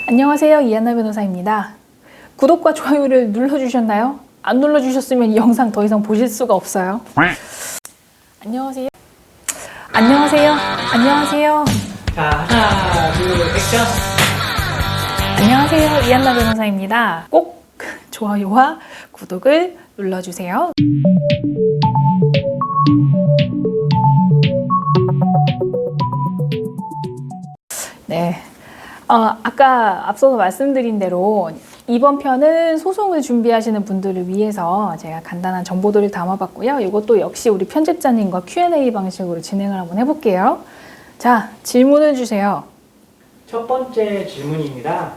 안녕하세요. 이한나 변호사입니다. 구독과 좋아요를 눌러주셨나요? 안 눌러주셨으면 이 영상 더 이상 보실 수가 없어요. 안녕하세요. 안녕하세요. 안녕하세요. 자, 하나, 둘, 액션! 안녕하세요. 이한나 변호사입니다. 꼭 좋아요와 구독을 눌러주세요. 네. 아까 앞서서 말씀드린 대로 이번 편은 소송을 준비하시는 분들을 위해서 제가 간단한 정보들을 담아봤고요. 이것도 역시 우리 편집자님과 Q&A 방식으로 진행을 한번 해볼게요. 자, 질문을 주세요. 첫 번째 질문입니다.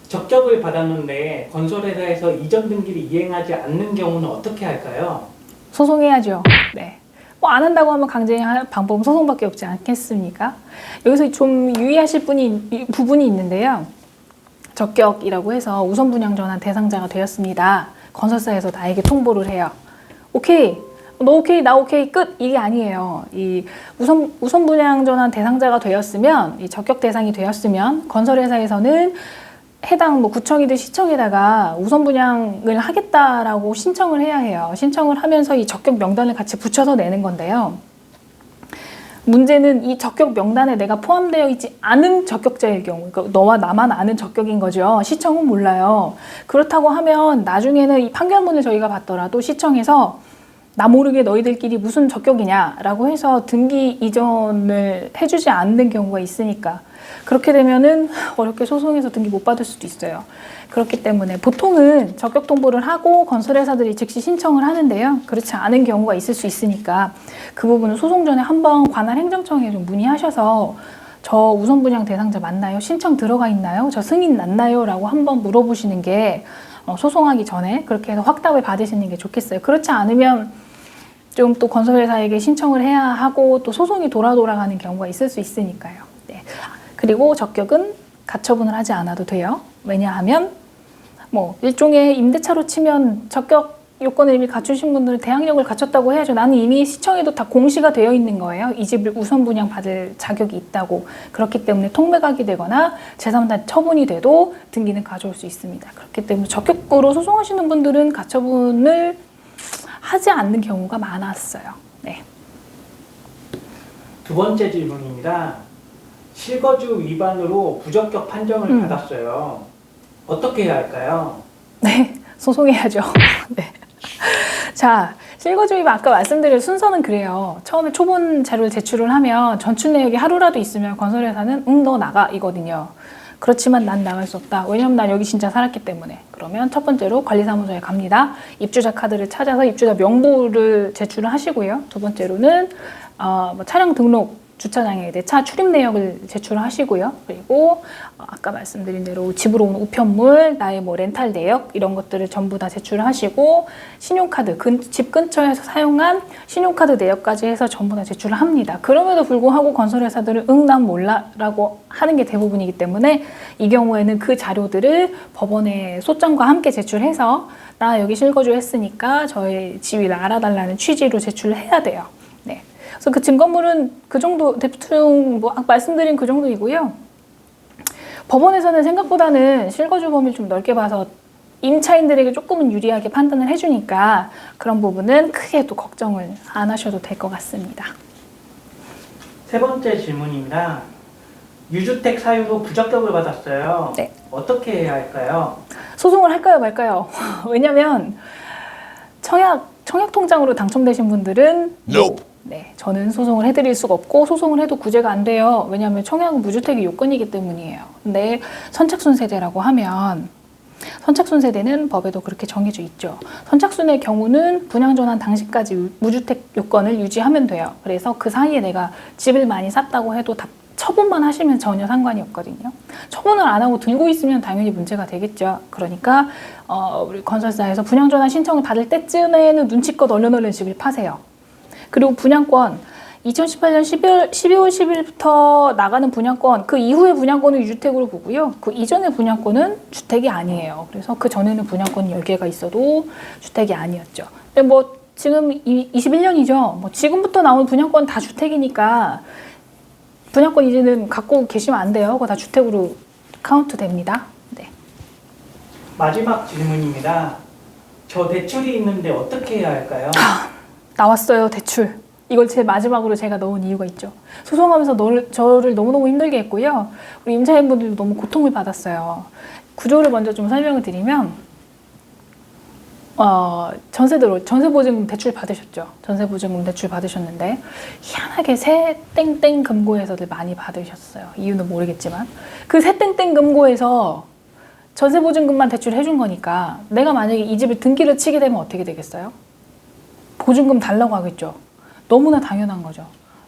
적격을 받았는데 건설회사에서 이전 등기를 이행하지 않는 경우는 어떻게 할까요? 소송해야죠. 네. 뭐 안 한다고 하면 강제할 방법은 소송밖에 없지 않겠습니까? 여기서 좀 유의하실 부분이 있는데요. 적격이라고 해서 우선 분양 전환 대상자가 되었습니다. 건설사에서 나에게 통보를 해요. 오케이, 너 오케이, 나 오케이, 끝! 이게 아니에요. 이 우선 분양 전환 대상자가 되었으면, 이 적격 대상이 되었으면 건설회사에서는 해당 구청이든 시청에다가 우선 분양을 하겠다라고 신청을 해야 해요. 신청을 하면서 이 적격 명단을 같이 붙여서 내는 건데요. 문제는 이 적격 명단에 내가 포함되어 있지 않은 적격자의 경우, 그러니까 너와 나만 아는 적격인 거죠. 시청은 몰라요. 그렇다고 하면 나중에는 이 판결문을 저희가 받더라도 시청에서 나 모르게 너희들끼리 무슨 적격이냐라고 해서 등기 이전을 해주지 않는 경우가 있으니까 그렇게 되면은 어렵게 소송해서 등기 못 받을 수도 있어요. 그렇기 때문에 보통은 적격 통보를 하고 건설회사들이 즉시 신청을 하는데요. 그렇지 않은 경우가 있을 수 있으니까 그 부분은 소송 전에 한번 관할 행정청에 좀 문의하셔서 저 우선 분양 대상자 맞나요? 신청 들어가 있나요? 저 승인 났나요? 라고 한번 물어보시는 게 소송하기 전에 그렇게 해서 확답을 받으시는 게 좋겠어요. 그렇지 않으면 좀 또 건설회사에게 신청을 해야 하고 또 소송이 돌아가는 경우가 있을 수 있으니까요. 네. 그리고 적격은 가처분을 하지 않아도 돼요. 왜냐하면 뭐 일종의 임대차로 치면 적격 요건을 이미 갖추신 분들은 대항력을 갖췄다고 해야죠. 나는 이미 시청에도 다 공시가 되어 있는 거예요. 이 집을 우선 분양 받을 자격이 있다고. 그렇기 때문에 통매각이 되거나 제3단 처분이 돼도 등기는 가져올 수 있습니다. 그렇기 때문에 적격으로 소송하시는 분들은 가처분을 하지 않는 경우가 많았어요. 네. 두 번째 질문입니다. 실거주 위반으로 부적격 판정을 받았어요. 어떻게 해야 할까요? 네, 소송해야죠. 네. 자, 실거주 위반 아까 말씀드린 순서는 그래요. 처음에 초본 자료를 제출을 하면 전출 내역이 하루라도 있으면 건설회사는 응, 너 나가 이거든요. 그렇지만 난 나갈 수 없다. 왜냐면 난 여기 진짜 살았기 때문에. 그러면 첫 번째로 관리사무소에 갑니다. 입주자 카드를 찾아서 입주자 명부를 제출을 하시고요. 두 번째로는 차량 등록 주차장에 내 차 출입 내역을 제출하시고요. 그리고 아까 말씀드린 대로 집으로 온 우편물, 나의 렌탈 내역 이런 것들을 전부 다 제출하시고 신용카드, 집 근처에서 사용한 신용카드 내역까지 해서 전부 다 제출을 합니다. 그럼에도 불구하고 건설회사들은 응, 난 몰라 라고 하는 게 대부분이기 때문에 이 경우에는 그 자료들을 법원에 소장과 함께 제출해서 나 여기 실거주 했으니까 저의 지위를 알아달라는 취지로 제출을 해야 돼요. 네. 그래서 그 증거물은 그 정도, 대충 말씀드린 그 정도이고요. 법원에서는 생각보다는 실거주 범위를 좀 넓게 봐서 임차인들에게 조금은 유리하게 판단을 해주니까 그런 부분은 크게 또 걱정을 안 하셔도 될 것 같습니다. 세 번째 질문입니다. 유주택 사유로 부적격을 받았어요. 네. 어떻게 해야 할까요? 소송을 할까요, 말까요? 왜냐면 청약 통장으로 당첨되신 분들은 네, 저는 소송을 해드릴 수가 없고 소송을 해도 구제가 안 돼요. 왜냐하면 청약은 무주택의 요건이기 때문이에요. 근데 선착순 세대라고 하면 선착순 세대는 법에도 그렇게 정해져 있죠. 선착순의 경우는 분양 전환 당시까지 무주택 요건을 유지하면 돼요. 그래서 그 사이에 내가 집을 많이 샀다고 해도 다 처분만 하시면 전혀 상관이 없거든요. 처분을 안 하고 들고 있으면 당연히 문제가 되겠죠. 그러니까 우리 건설사에서 분양 전환 신청을 받을 때쯤에는 눈치껏 얼른 집을 파세요. 그리고 분양권 2018년 12월 10일부터 나가는 분양권 그 이후의 분양권을 유주택으로 보고요. 그 이전의 분양권은 주택이 아니에요. 그래서 그 전에는 분양권이 10개가 있어도 주택이 아니었죠. 근데 지금 21년이죠. 지금부터 나온 분양권 다 주택이니까 분양권 이제는 갖고 계시면 안 돼요. 그거 다 주택으로 카운트 됩니다. 네. 마지막 질문입니다. 저 대출이 있는데 어떻게 해야 할까요? 나왔어요, 대출. 이걸 제 마지막으로 제가 넣은 이유가 있죠. 소송하면서 저를 너무너무 힘들게 했고요. 우리 임차인분들도 너무 고통을 받았어요. 구조를 먼저 좀 설명을 드리면, 전세보증금 대출 받으셨죠. 전세보증금 대출 받으셨는데, 희한하게 새 땡땡 금고에서들 많이 받으셨어요. 이유는 모르겠지만. 그 새 땡땡 금고에서 전세보증금만 대출해준 거니까, 내가 만약에 이 집을 등기를 치게 되면 어떻게 되겠어요? 보증금 달라고 하겠죠. 너무나 당연한 거죠.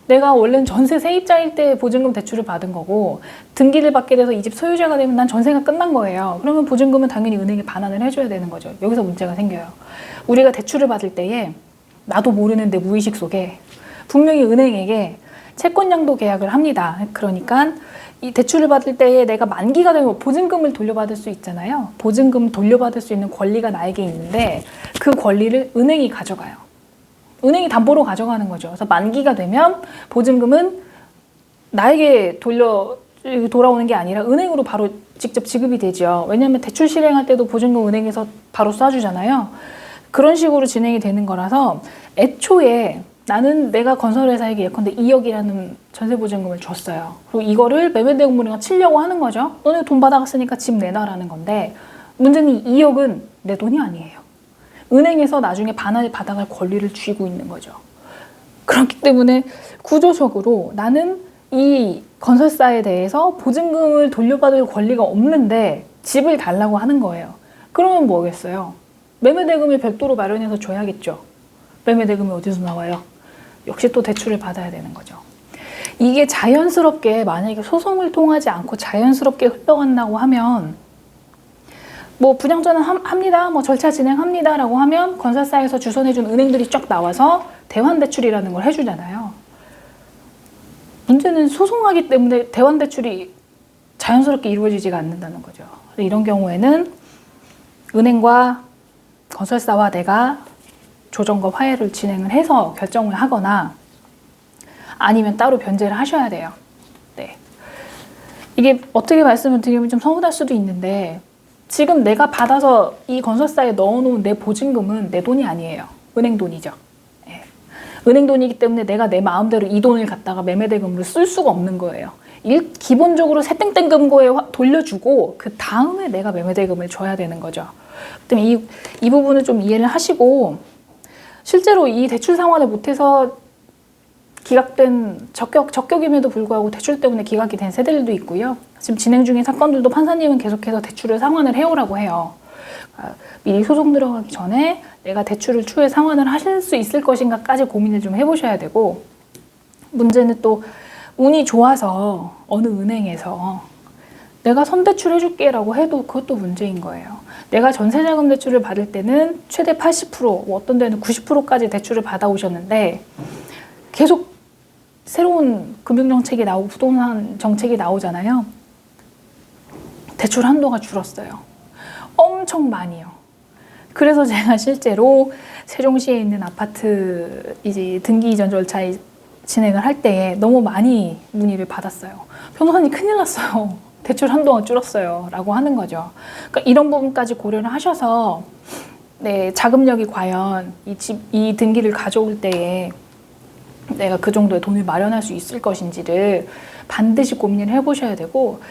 내가 원래는 전세 세입자일 때 보증금 대출을 받은 거고 등기를 받게 돼서 이 집 소유자가 되면 난 전세가 끝난 거예요. 그러면 보증금은 당연히 은행에 반환을 해줘야 되는 거죠. 여기서 문제가 생겨요. 우리가 대출을 받을 때에 나도 모르는 내 무의식 속에 분명히 은행에게 채권양도 계약을 합니다. 그러니까 이 대출을 받을 때에 내가 만기가 되면 보증금을 돌려받을 수 있잖아요. 보증금 돌려받을 수 있는 권리가 나에게 있는데 그 권리를 은행이 가져가요. 은행이 담보로 가져가는 거죠. 그래서 만기가 되면 보증금은 나에게 돌아오는 게 아니라 은행으로 바로 직접 지급이 되죠. 왜냐하면 대출 실행할 때도 보증금 은행에서 바로 쏴주잖아요. 그런 식으로 진행이 되는 거라서 애초에 나는 내가 건설회사에게 예컨대 2억이라는 전세보증금을 줬어요. 그리고 이거를 매매대금으로 치려고 하는 거죠. 너네 돈 받아갔으니까 집 내놔라는 건데 문제는 2억은 내 돈이 아니에요. 은행에서 나중에 반환을 받아갈 권리를 쥐고 있는 거죠. 그렇기 때문에 구조적으로 나는 이 건설사에 대해서 보증금을 돌려받을 권리가 없는데 집을 달라고 하는 거예요. 그러면 뭐겠어요? 매매대금을 별도로 마련해서 줘야겠죠. 매매대금이 어디서 나와요? 역시 또 대출을 받아야 되는 거죠. 이게 자연스럽게 만약에 소송을 통하지 않고 자연스럽게 흘러간다고 하면 뭐 분양전환 합니다. 뭐 절차 진행합니다라고 하면 건설사에서 주선해준 은행들이 쫙 나와서 대환대출이라는 걸 해주잖아요. 문제는 소송하기 때문에 대환대출이 자연스럽게 이루어지지가 않는다는 거죠. 이런 경우에는 은행과 건설사와 내가 조정과 화해를 진행을 해서 결정을 하거나 아니면 따로 변제를 하셔야 돼요. 네. 이게 어떻게 말씀을 드리면 좀 서운할 수도 있는데 지금 내가 받아서 이 건설사에 넣어놓은 내 보증금은 내 돈이 아니에요. 은행 돈이죠. 예. 은행 돈이기 때문에 내가 내 마음대로 이 돈을 갖다가 매매대금으로 쓸 수가 없는 거예요. 기본적으로 새땡땡 금고에 돌려주고 그 다음에 내가 매매대금을 줘야 되는 거죠. 그때 이 부분을 좀 이해를 하시고 실제로 이 대출 상환을 못해서 기각된 적격임에도 불구하고 대출 때문에 기각이 된 세대들도 있고요. 지금 진행 중인 사건들도 판사님은 계속해서 대출을 상환을 해오라고 해요. 미리 소송 들어가기 전에 내가 대출을 추후에 상환을 하실 수 있을 것인가까지 고민을 좀 해보셔야 되고 문제는 또 운이 좋아서 어느 은행에서 내가 선대출 해줄게 라고 해도 그것도 문제인 거예요. 내가 전세자금 대출을 받을 때는 최대 80%, 뭐 어떤 데는 90%까지 대출을 받아오셨는데 계속 새로운 금융정책이 나오고 부동산 정책이 나오잖아요. 대출 한도가 줄었어요. 엄청 많이요. 그래서 제가 실제로 세종시에 있는 아파트 이제 등기 이전 절차에 진행을 할 때에 너무 많이 문의를 받았어요. 변호사님 큰일 났어요. 대출 한도가 줄었어요. 라고 하는 거죠. 그러니까 이런 부분까지 고려를 하셔서 네, 자금력이 과연 이 등기를 가져올 때에 내가 그 정도의 돈을 마련할 수 있을 것인지를 반드시 고민을 해보셔야 되고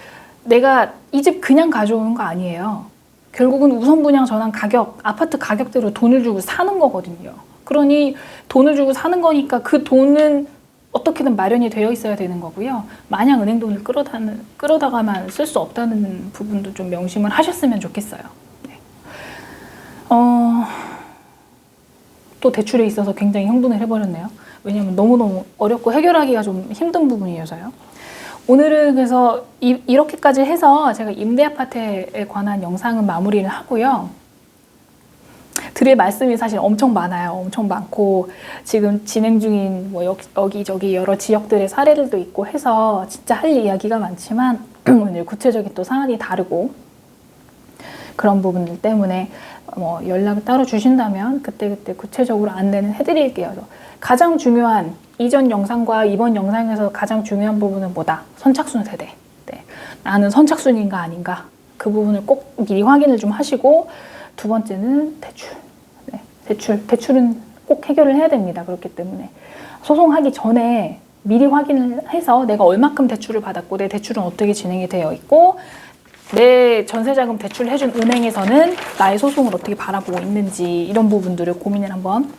내가 이 집 그냥 가져오는 거 아니에요. 결국은 우선 분양 전환 가격, 아파트 가격대로 돈을 주고 사는 거거든요. 그러니 돈을 주고 사는 거니까 그 돈은 어떻게든 마련이 되어 있어야 되는 거고요. 마냥 은행 돈을 끌어다가만 쓸 수 없다는 부분도 좀 명심을 하셨으면 좋겠어요. 네. 또 대출에 있어서 굉장히 흥분을 해버렸네요. 왜냐하면 너무너무 어렵고 해결하기가 좀 힘든 부분이어서요. 오늘은 그래서 이렇게까지 해서 제가 임대아파트에 관한 영상은 마무리를 하고요. 드릴 말씀이 사실 엄청 많아요. 엄청 많고 지금 진행 중인 뭐 여기저기 여러 지역들의 사례들도 있고 해서 진짜 할 이야기가 많지만 오늘 구체적인 또 상황이 다르고 그런 부분들 때문에 뭐 연락을 따로 주신다면 그때그때 구체적으로 안내는 해드릴게요. 가장 중요한 이전 영상과 이번 영상에서 가장 중요한 부분은 뭐다? 선착순 세대. 네. 나는 선착순인가 아닌가 그 부분을 꼭 미리 확인을 좀 하시고, 두 번째는 대출. 네, 대출은 꼭 해결을 해야 됩니다. 그렇기 때문에 소송하기 전에 미리 확인을 해서 내가 얼마큼 대출을 받았고 내 대출은 어떻게 진행이 되어 있고 내 전세자금 대출을 해준 은행에서는 나의 소송을 어떻게 바라보고 있는지, 이런 부분들을 고민을 한번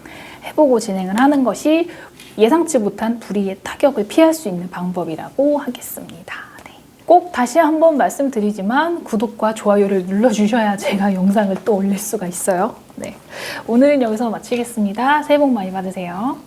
해보고 진행을 하는 것이 예상치 못한 불이의 타격을 피할 수 있는 방법이라고 하겠습니다. 네. 꼭 다시 한번 말씀드리지만 구독과 좋아요를 눌러주셔야 제가 영상을 또 올릴 수가 있어요. 네. 오늘은 여기서 마치겠습니다. 새해 복 많이 받으세요.